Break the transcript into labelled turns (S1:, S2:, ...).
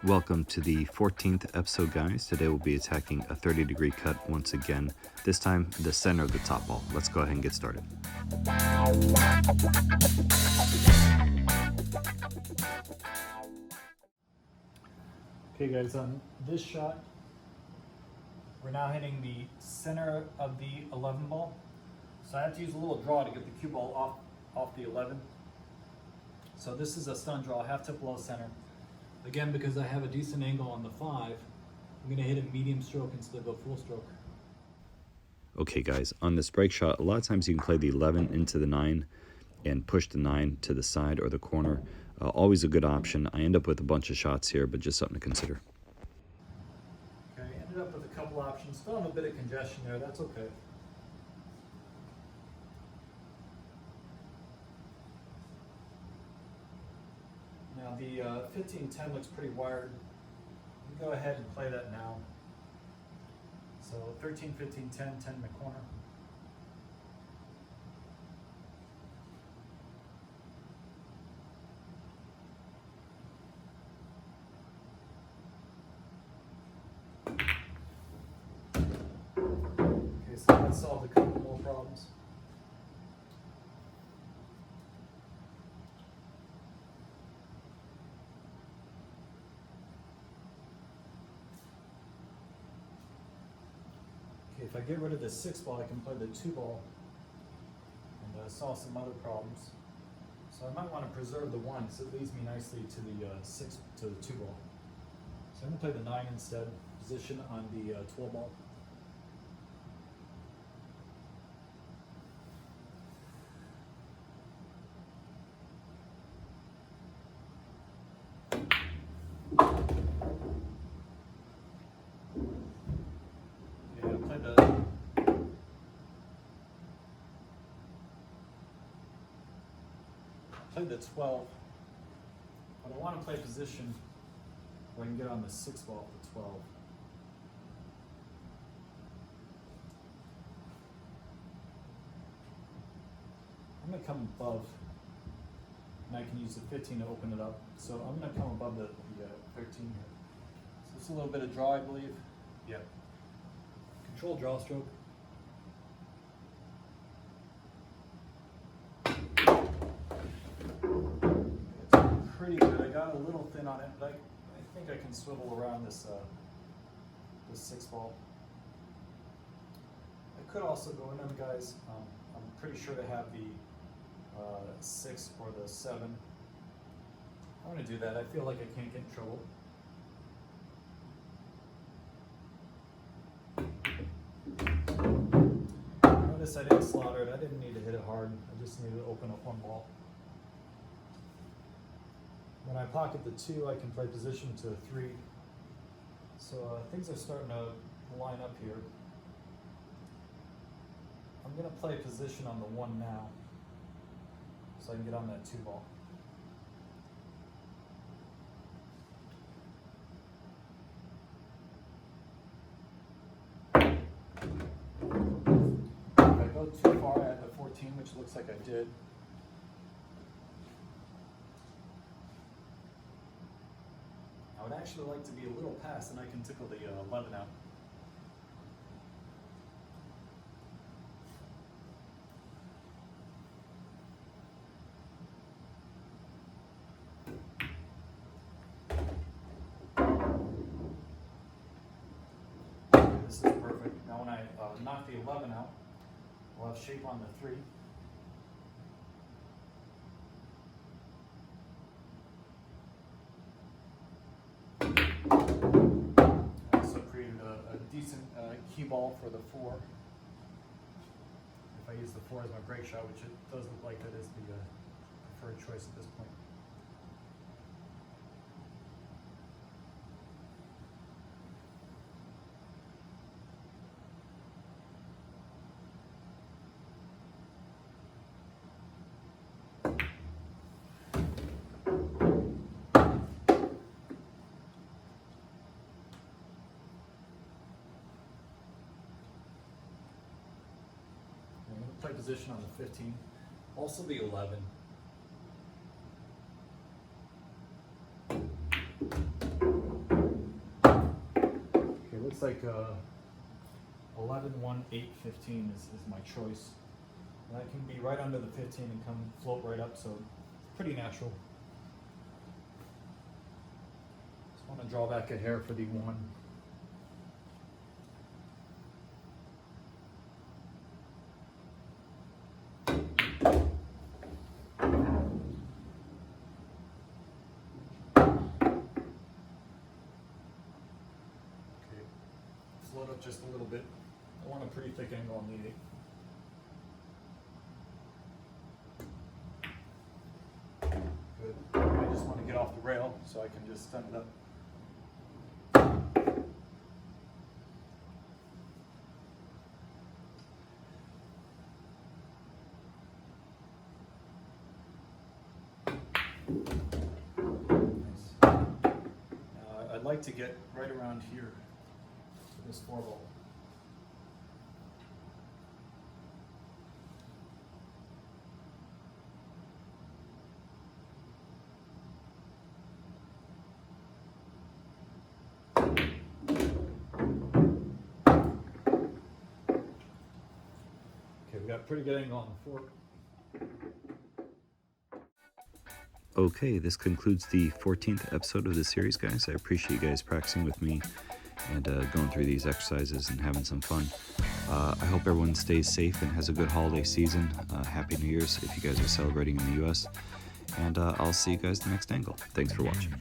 S1: Welcome to the 14th episode, guys. Today we'll be attacking a 30-degree cut once again, this time the center of the top ball. Let's go ahead and get started.
S2: Okay guys, on this shot, we're now hitting the center of the 11 ball. So I have to use a little draw to get the cue ball off the 11. So this is a stun draw, half tip below center. Again, because I have a decent angle on the 5, I'm gonna hit a medium stroke instead of a full stroke.
S1: Okay guys, on this break shot, a lot of times you can play the 11 into the 9 and push the 9 to the side or the corner. Always a good option. I end up with a bunch of shots here, but just something to consider.
S2: Okay, ended up with a couple options. Still have a bit of congestion there, that's okay. Now the 15-10 looks pretty wired. You can go ahead and play that now. So 13, 15, 10, 10 in the corner. Okay, so that solved a couple more problems. Okay, if I get rid of the 6 ball, I can play the 2 ball and solve some other problems. So I might want to preserve the 1 because it leads me nicely to the 2 ball. So I'm going to play the 9 instead, position on the 12 ball. Play the 12, but I want to play position where I can get on the 6 ball for 12. I'm going to come above, and I can use the 15 to open it up. So I'm going to come above the 13 here. So it's a little bit of draw, I believe. Yeah. Control draw stroke. Pretty good. I got a little thin on it, but I think I can swivel around this 6 ball. I could also go in them, guys. I'm pretty sure to have the 6 or the 7. I'm going to do that. I feel like I can't get in trouble. Notice I didn't slaughter it. I didn't need to hit it hard. I just needed to open up 1 ball. When I pocket the 2, I can play position to a 3. So things are starting to line up here. I'm going to play position on the 1 now, so I can get on that 2 ball. If I go too far, I have the 14, which looks like I did. I would actually like to be a little past, and I can tickle the 11 out. This is perfect. Now when I knock the 11 out, we'll have shape on the 3. Decent key ball for the 4. If I use the 4 as my break shot, which it does look like that is the preferred choice at this point. Play position on the 15, also the 11. looks like 11, 1, 8, 15 is my choice. And that can be right under the 15 and come float right up, so pretty natural. Just want to draw back a hair for the 1. Float up just a little bit. I want a pretty thick angle on the 8. Good. I just want to get off the rail so I can just send it up. Nice. I'd like to get right around here. This 4 ball. Okay, we got a pretty good angle on the 4.
S1: Okay, this concludes the 14th episode of the series, guys. I appreciate you guys practicing with me and going through these exercises and having some fun. I hope everyone stays safe and has a good holiday season. Happy New Year's if you guys are celebrating in the US. And I'll see you guys the next angle. Thanks for watching.